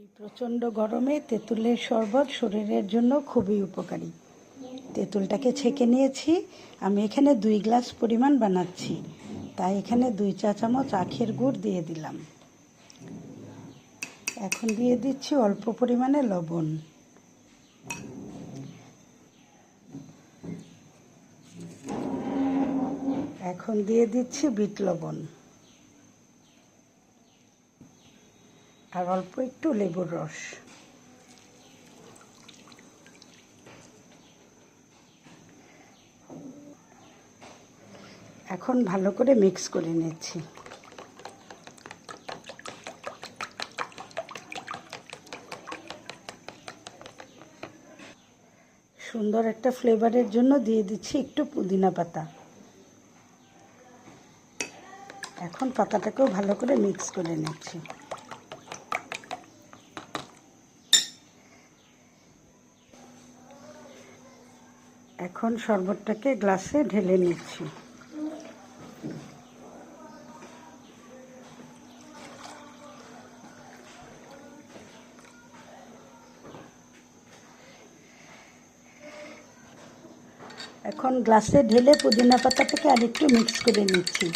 এই প্রচণ্ড গরমে তেঁতুলের শরবত শরীরের জন্য খুবই উপকারী। তেঁতুলটাকে ছেঁকে নিয়েছি। আমি এখানে 2 গ্লাস পরিমাণ বানাচ্ছি, তাই এখানে 2 চা চামচ আখের গুড় দিয়ে দিলাম। এখন দিয়ে দিচ্ছি অল্প পরিমাণে লবণ। এখন দিয়ে দিচ্ছি বিট লবণ আর অল্প একটু লেবুর রস। এখন ভালো করে মিক্স করে নিচ্ছি। সুন্দর একটা ফ্লেভারের জন্য দিয়ে দিচ্ছি একটু পুদিনা পাতা। এখন পাতাটাকেও ভালো করে মিক্স করে নিচ্ছি। এখন শরবতটাকে গ্লাসে ঢেলে নিচ্ছি। এখন গ্লাসে ঢেলে পুদিনা পাতাটাকে আরেকটু মিক্স করে নিচ্ছি।